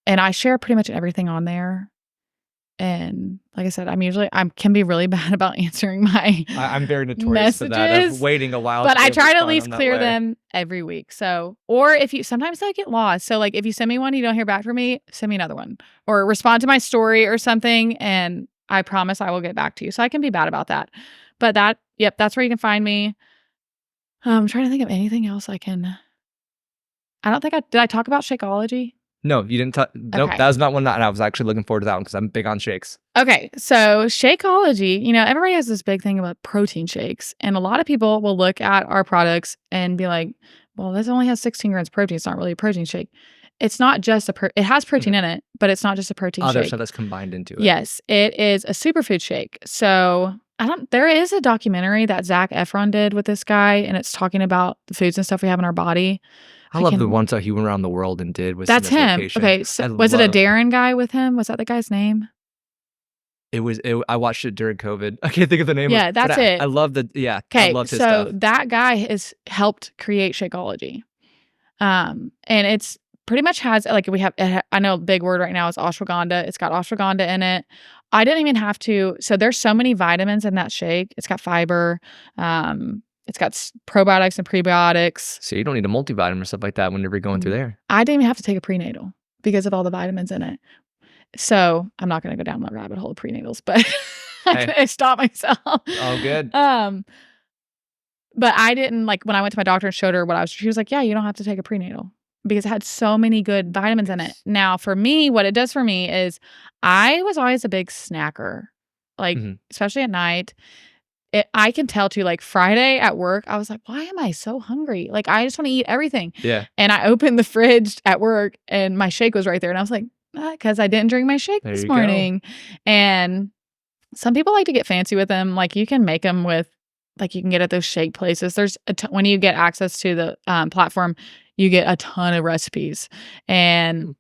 And I share pretty much everything on there. And like I said, I can be really bad about answering my I'm very notorious for that, of messages, waiting a while. but to I be able try to at respond least on that clear way. them every week. So, or sometimes they get lost. So like if you send me one, you don't hear back from me, send me another one or respond to my story or something. And I promise I will get back to you. So I can be bad about that. But that's where you can find me. I'm trying to think of anything else I don't think did I talk about Shakeology? No, you didn't. Nope, Okay. that was not one that I was actually looking forward to that one because I'm big on shakes. Okay, so Shakeology, everybody has this big thing about protein shakes, and a lot of people will look at our products and be like, well, this only has 16 grams of protein. It's not really a protein shake. It's not just it has protein in it, but it's not just a protein Other shake. stuff that's combined into it. Yes, it is a superfood shake. So there is a documentary that Zac Efron did with this guy, and it's talking about the foods and stuff we have in our body. I love the ones that he went around the world and did. That's him. Okay, so was it a Darren guy with him? Was that the guy's name? I watched it during COVID. I can't think of the name. Yeah, that's it. I love I Okay, loved his so stuff. that guy has helped create Shakeology. And it's pretty much has, like, I know a big word right now is ashwagandha. It's got ashwagandha in it. I didn't even have to, so there's so many vitamins in that shake. It's got fiber. It's got probiotics and prebiotics. So you don't need a multivitamin or stuff like that whenever you're going through there. I didn't even have to take a prenatal because of all the vitamins in it. So I'm not going to go down that rabbit hole of prenatals, but I stopped myself. Oh, good. But I didn't, like, when I went to my doctor and showed her she was like, yeah, you don't have to take a prenatal because it had so many good vitamins in it. Now, for me, what it does for me is I was always a big snacker, like, especially at night. I can tell too, like Friday at work, I was like, why am I so hungry? Like, I just want to eat everything. Yeah. And I opened the fridge at work and my shake was right there. And I was like, because I didn't drink my shake this morning. And some people like to get fancy with them. Like, you can make them with, like, you can get at those shake places. There's when you get access to the platform, you get a ton of recipes. And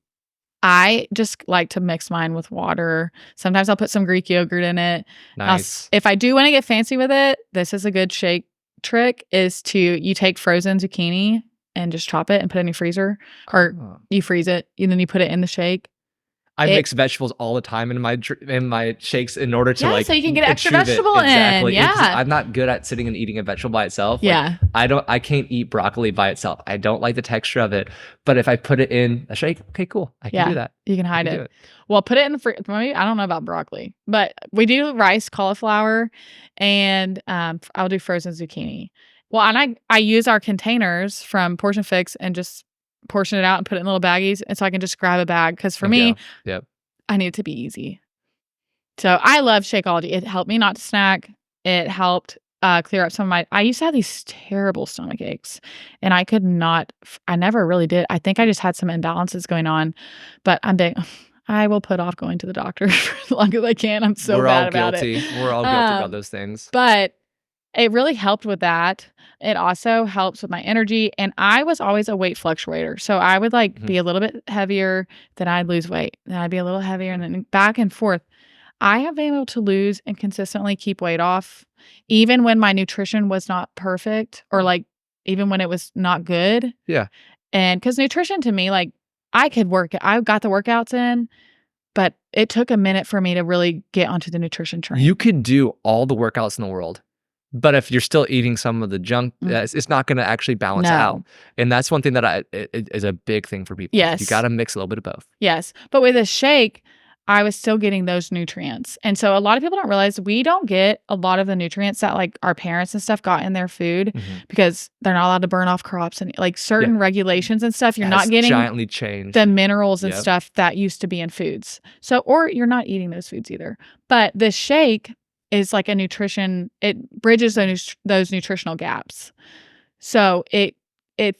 I just like to mix mine with water. Sometimes I'll put some Greek yogurt in it. Nice. If I do want to get fancy with it, this is a good shake trick, is you take frozen zucchini and just chop it and put it in your freezer, or you freeze it and then you put it in the shake. I mix vegetables all the time in my shakes in order to so you can get extra vegetable in. Exactly. Yeah. I'm not good at sitting and eating a vegetable by itself. Yeah. I can't eat broccoli by itself. I don't like the texture of it. But if I put it in a shake, okay, cool. I can do that. You can hide it. Well, put it in the fridge. I don't know about broccoli, but we do rice, cauliflower, and I'll do frozen zucchini. Well, and I use our containers from Portion Fix and just portion it out and put it in little baggies. And so I can just grab a bag. Because for me, I need it to be easy. So I love Shakeology. It helped me not to snack. It helped clear up some of I used to have these terrible stomach aches. And I never really did. I think I just had some imbalances going on. But I will put off going to the doctor for as long as I can. I'm so bad about it. We're all guilty about those things. But it really helped with that. It also helps with my energy. And I was always a weight fluctuator. So I would be a little bit heavier, then I'd lose weight. Then I'd be a little heavier, and then back and forth. I have been able to lose and consistently keep weight off, even when my nutrition was not perfect, or even when it was not good. Yeah. And because nutrition to me, I got the workouts in, but it took a minute for me to really get onto the nutrition train. You could do all the workouts in the world, but if you're still eating some of the junk, it's not going to actually balance out. And that's one thing that is a big thing for people. Yes. You got to mix a little bit of both. Yes. But with a shake, I was still getting those nutrients. And so a lot of people don't realize we don't get a lot of the nutrients that our parents and stuff got in their food because they're not allowed to burn off crops and certain regulations and stuff. You're not getting giantly changed the minerals and stuff that used to be in foods. So, or you're not eating those foods either. But this shake is like a nutrition, it bridges those nutritional gaps. So it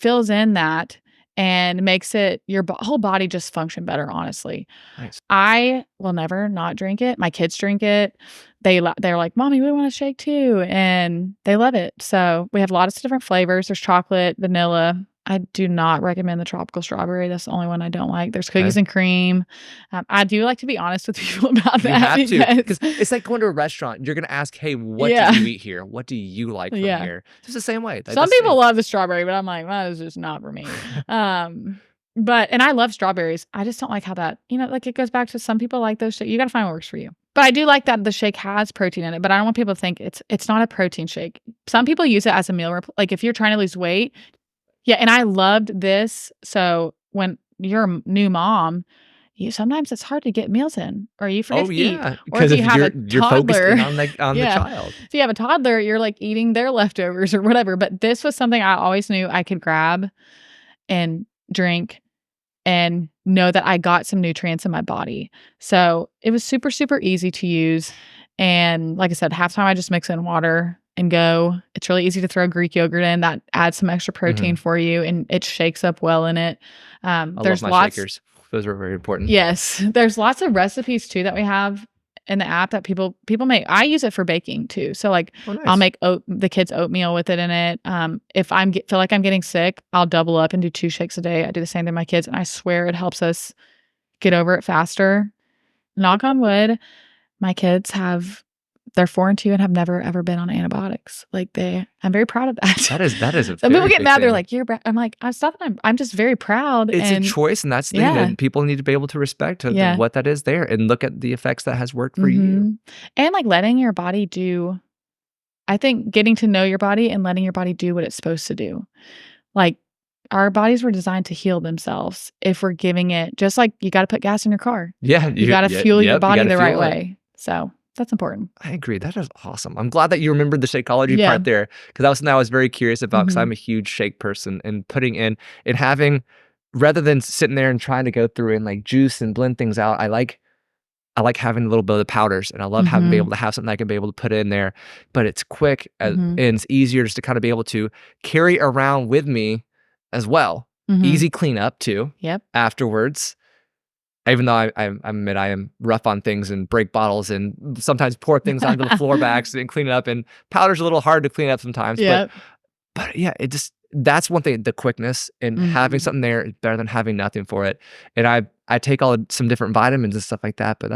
fills in that and makes your whole body just function better, honestly. Nice. I will never not drink it. My kids drink it. They're like, Mommy, we want a shake too. And they love it. So we have lots of different flavors. There's chocolate, vanilla. I do not recommend the tropical strawberry. That's the only one I don't like. There's cookies and cream. I do like to be honest with people about that. You have to, because it's like going to a restaurant. You're going to ask, hey, what do you eat here? What do you like from here? It's the same way. Some people love the strawberry, but I'm like, that is just not for me. And I love strawberries. I just don't like how that, it goes back to some people like those. You got to find what works for you. But I do like that the shake has protein in it, but I don't want people to think it's not a protein shake. Some people use it as a meal, if you're trying to lose weight. Yeah, and I loved this. So when you're a new mom, sometimes it's hard to get meals in, or you forget to eat. Or if you have a toddler, you're focusing on the child. If you have a toddler, you're eating their leftovers or whatever. But this was something I always knew I could grab and drink and know that I got some nutrients in my body. So it was super, super easy to use. And like I said, half time I just mix in water and go. It's really easy to throw Greek yogurt in. That adds some extra protein for you, and it shakes up well in it. I love my shakers. Those are very important. Yes. There's lots of recipes too that we have in the app that people make. I use it for baking too. So nice. I'll make the kids oatmeal with it in it. If feel like I'm getting sick, I'll double up and do 2 shakes a day. I do the same thing with my kids, and I swear it helps us get over it faster. Knock on wood. My kids they're 4 and 2 and have never ever been on antibiotics. I'm very proud of that. That is a some people get mad. Thing. They're like, I'm like, I'm just very proud. It's a choice, and that's the thing that people need to be able to respect what that is there and look at the effects that has worked for you. And letting your body I think getting to know your body and letting your body do what it's supposed to do. Our bodies were designed to heal themselves if we're giving it, just like you got to put gas in your car. Yeah. You got to fuel your body the right way. So that's important. I agree. That is awesome. I'm glad that you remembered the Shakeology part there, because that was something I was very curious about, because I'm a huge shake person, and putting in and having, rather than sitting there and trying to go through and juice and blend things out, I like having a little bit of the powders, and I love having be able to have something I can be able to put in there, but it's quick and it's easier just to kind of be able to carry around with me as well. Easy cleanup too. Yep. Afterwards. Even though I admit I am rough on things and break bottles and sometimes pour things onto the floor by accident and clean it up. And powder's a little hard to clean up sometimes. But yeah, that's one thing, the quickness, and having something there is better than having nothing for it. And I take some different vitamins and stuff like that, but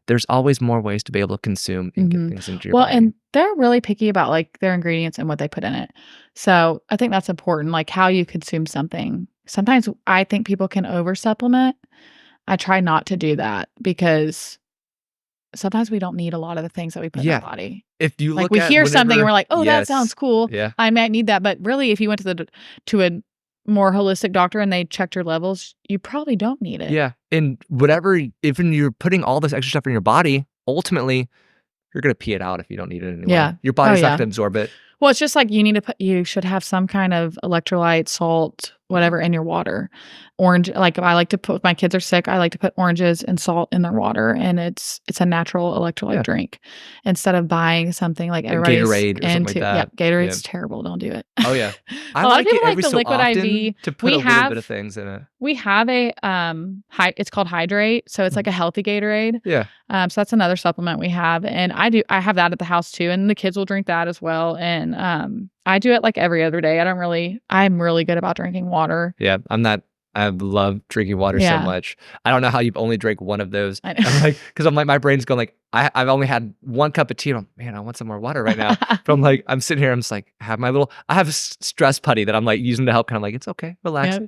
there's always more ways to be able to consume and get things into your Well, body. and they're really picky about like their ingredients and what they put in it. So I think that's important, like how you consume something. Sometimes I think people can over supplement. I try not to do that because sometimes we don't need a lot of the things that we put in our body. If you Like look we at hear something and whenever we're like, oh, that yes. sounds cool. Yeah. I might need that. But really, if you went to a more holistic doctor and they checked your levels, you probably don't need it. Yeah. And whatever, even you're putting all this extra stuff in your body, ultimately, you're going to pee it out if you don't need it anyway. Yeah. Your body's not yeah. going to absorb it. Well, it's just like you should have some kind of electrolyte, salt, whatever in your water. Orange, like I like to put, if my kids are sick, I like to put oranges and salt in their water, and it's a natural electrolyte drink instead of buying something like everybody's Gatorade or something like that. Yeah, Gatorade's terrible. Don't do it. Oh yeah, A lot of people like the liquid IV to put a little bit of things in it. We have a it's called Hydrate, so it's like a healthy Gatorade. Yeah. So that's another supplement we have, and I have that at the house too, and the kids will drink that as well. And I do it like every other day. I'm really good about drinking water. Yeah, I love drinking water so much. I don't know how you've only drank one of those. I know. Because I'm like, my brain's going like, I've only had one cup of tea. And man, I want some more water right now. But I'm sitting here, I'm just like, I have a stress putty that I'm like using to help kind of like, it's okay, relax.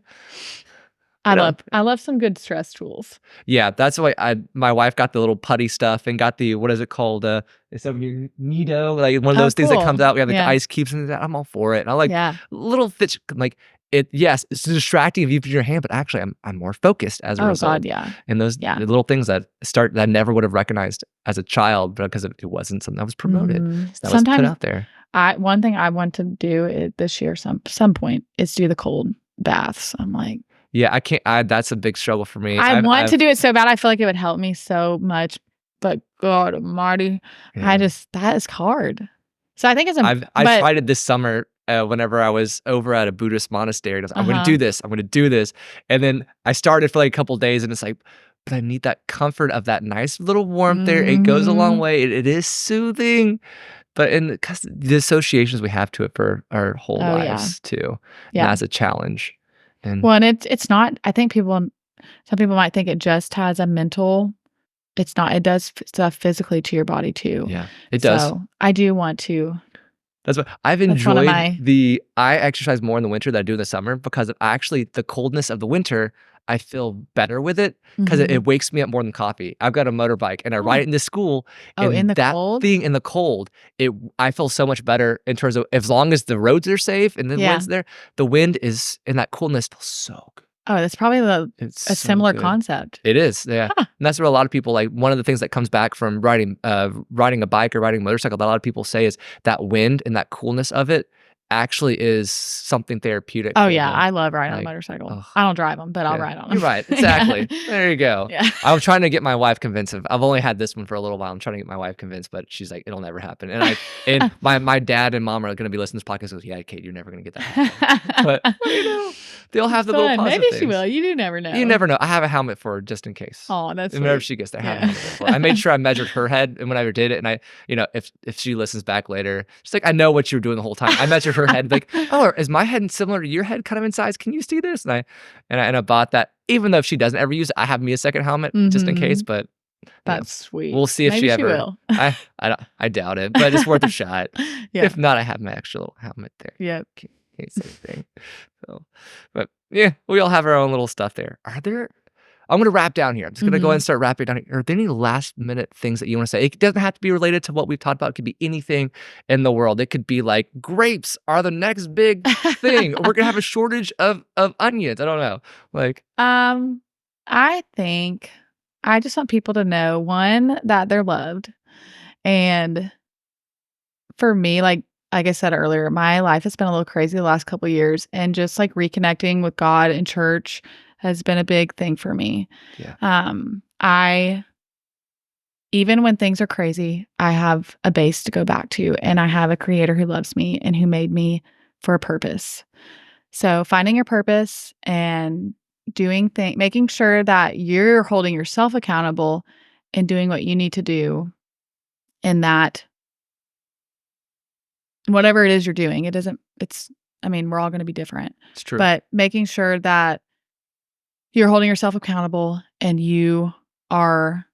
Yep. I love some good stress tools. Yeah, that's why my wife got the little putty stuff and got the, what is it called? It's over here, Nido, like one of those things that comes out. We have like the ice cubes and that. I'm all for it. And I like little fits, like it. Yes, it's distracting if you put your hand, but actually, I'm more focused as a result. Oh God, yeah. And those little things that I never would have recognized as a child because it wasn't something that was promoted. That was put out there. One thing I want to do this year, some point, is do the cold baths. I'm like. Yeah, I can't. That's a big struggle for me. I want to do it so bad. I feel like it would help me so much, but God Almighty, that is hard. So I think it's. I tried it this summer whenever I was over at a Buddhist monastery. I'm going to do this. I'm going to do this, and then I started for like a couple of days, and it's like, but I need that comfort of that nice little warmth there. It goes a long way. It is soothing. But because the associations we have to it for our whole lives too, that's a challenge. And it's not. I think some people might think it just has a mental. It's not. It does stuff physically to your body too. Yeah, it does. So I do want to. That's what I've enjoyed. I exercise more in the winter than I do in the summer because of actually the coldness of the winter. I feel better with it because it wakes me up more than coffee. I've got a motorbike and I ride it into school. Oh, and in the that cold? thing in the cold, I feel so much better in terms of as long as the roads are safe and the wind's there, the wind is and that coolness feels so good. Oh, that's probably a similar concept. It is, yeah. And that's what a lot of people like. One of the things that comes back from riding a bike or riding a motorcycle that a lot of people say is that wind and that coolness of it actually is something therapeutic. Oh yeah, I love riding on a motorcycle. I don't drive them, but I'll ride on them. You're right, exactly. There you go. Yeah. I'm trying to get my wife convinced I've only had this one for a little while. I'm trying to get my wife convinced, but she's like, it'll never happen. And my dad and mom are going to be listening to this podcast. Goes, yeah, Kate, you're never going to get that happen. But they'll have the little positive Maybe things. she will. You do never know. You never know. I have a helmet for her just in case. Oh, that's whenever sweet. she gets there. I have a helmet for her. I made sure I measured her head and when I did it, and if she listens back later, she's like, I know what you were doing the whole time. I measured her head, like, oh, is my head similar to your head, kind of in size? Can you see this? And I bought that. Even though if she doesn't ever use it, I have me a second helmet just in case. But that's sweet. We'll see if Maybe she ever will. I doubt it, but it's worth a shot. Yeah. If not, I have my extra little helmet there. Yeah. Can't say anything. So, but yeah, we all have our own little stuff there. I'm going to wrap down here. I'm just going to go ahead and start wrapping down here. Are there any last minute things that you want to say? It doesn't have to be related to what we've talked about. It could be anything in the world. It could be like grapes are the next big thing. We're going to have a shortage of onions. I don't know. Like, I think I just want people to know, one, that they're loved. And for me, like I said earlier, my life has been a little crazy the last couple of years, and just like reconnecting with God and church has been a big thing for me. Yeah. Even when things are crazy, I have a base to go back to, and I have a creator who loves me and who made me for a purpose. So finding your purpose and making sure that you're holding yourself accountable and doing what you need to do, and that whatever it is you're doing, I mean, we're all going to be different. It's true. But making sure that you're holding yourself accountable and you are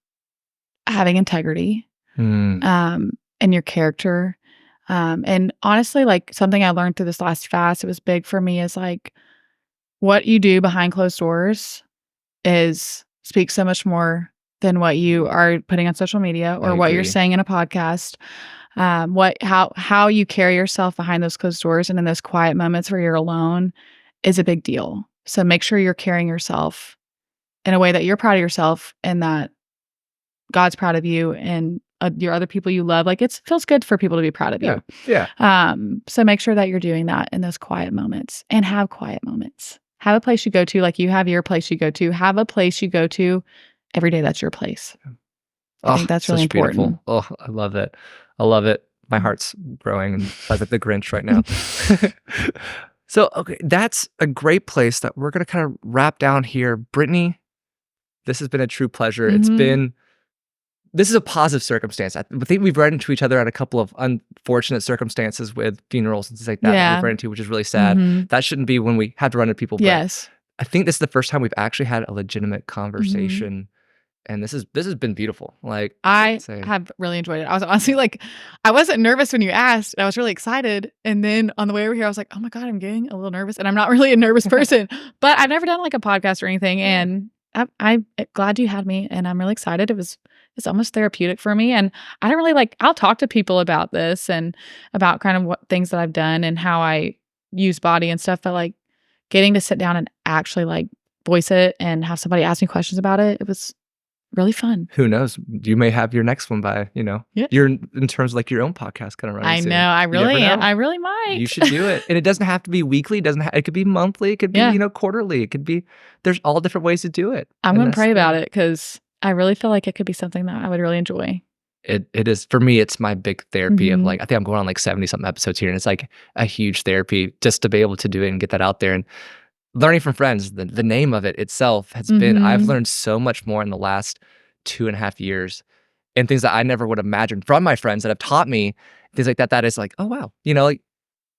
having integrity in your character. And honestly, like something I learned through this last fast, it was big for me, is like what you do behind closed doors speaks so much more than what you are putting on social media or what you're saying in a podcast. How you carry yourself behind those closed doors and in those quiet moments where you're alone is a big deal. So make sure you're carrying yourself in a way that you're proud of yourself and that God's proud of you and your other people you love. Like it feels good for people to be proud of you. Yeah. So make sure that you're doing that in those quiet moments and have quiet moments. Have a place you go to, like you have your place you go to. Have a place you go to every day that's your place. I think that's really important. Beautiful. Oh, I love it. I love it. My heart's growing and like the Grinch right now. So, okay, that's a great place that we're going to kind of wrap down here. Britney, this has been a true pleasure. This is a positive circumstance. I think we've run into each other at a couple of unfortunate circumstances with funerals and things like that we've run into, which is really sad. That shouldn't be when we have to run into people. But yes. I think this is the first time we've actually had a legitimate conversation. And this has been beautiful. Like I have really enjoyed it. I was honestly like, I wasn't nervous when you asked. I was really excited. And then on the way over here, I was like, oh my God, I'm getting a little nervous. And I'm not really a nervous person, but I've never done like a podcast or anything. And I'm glad you had me and I'm really excited. It's almost therapeutic for me. And I don't really I'll talk to people about this and about kind of what things that I've done and how I use body and stuff. But like getting to sit down and actually like voice it and have somebody ask me questions about it, it was really fun. Who knows? You may have your next one by, you're in terms of like your own podcast kind of running. I know. I really am. I really might. You should do it. And it doesn't have to be weekly. It could be monthly. It could be, quarterly. It could be, there's all different ways to do it. I'm going to pray about it because I really feel like it could be something that I would really enjoy. It is, for me, it's my big therapy of like, I think I'm going on like 70 something episodes here and it's like a huge therapy just to be able to do it and get that out there. And learning from friends, the name of it itself has been, I've learned so much more in the last 2.5 years and things that I never would have imagined from my friends that have taught me things like that. That is like, oh, wow. Like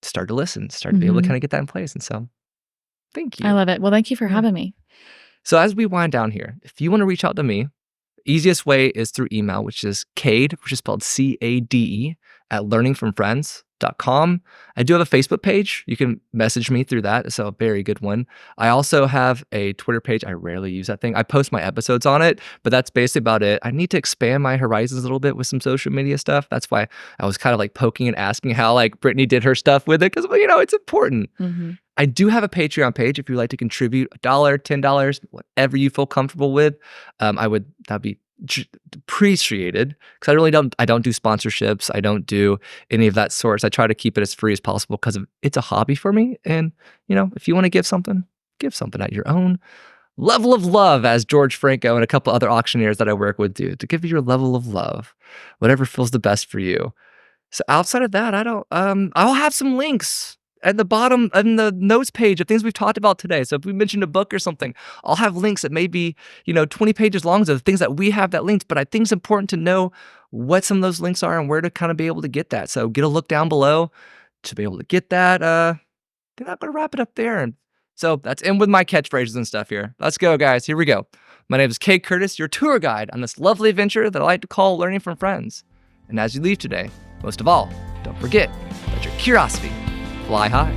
start to listen, start to be able to kind of get that in place. And so thank you. I love it. Well, thank you for having me. So as we wind down here, if you want to reach out to me, easiest way is through email, which is cade, which is spelled C-A-D-E @learningfromfriends.com. I do have a Facebook page. You can message me through that. It's a very good one. I also have a Twitter page. I rarely use that thing. I post my episodes on it, but that's basically about it. I need to expand my horizons a little bit with some social media stuff. That's why I was kind of like poking and asking how like Britney did her stuff with it because, it's important. I do have a Patreon page if you'd like to contribute $1, $10, whatever you feel comfortable with. That'd be appreciated because I don't do sponsorships. I don't do any of that sorts. I try to keep it as free as possible because it's a hobby for me. And, if you want to give something at your own level of love, as George Franco and a couple other auctioneers that I work with do, to give you your level of love, whatever feels the best for you. So outside of that, I'll have some links at the bottom in the notes page of things we've talked about today. So if we mentioned a book or something, I'll have links that may be, 20 pages long of things that we have that linked. But I think it's important to know what some of those links are and where to kind of be able to get that. So get a look down below to be able to get that. I think I'm going to wrap it up there. And so that's in with my catchphrases and stuff here. Let's go, guys. Here we go. My name is Cade Curtis, your tour guide on this lovely adventure that I like to call Learning from Friends. And as you leave today, most of all, don't forget, let your curiosity fly high.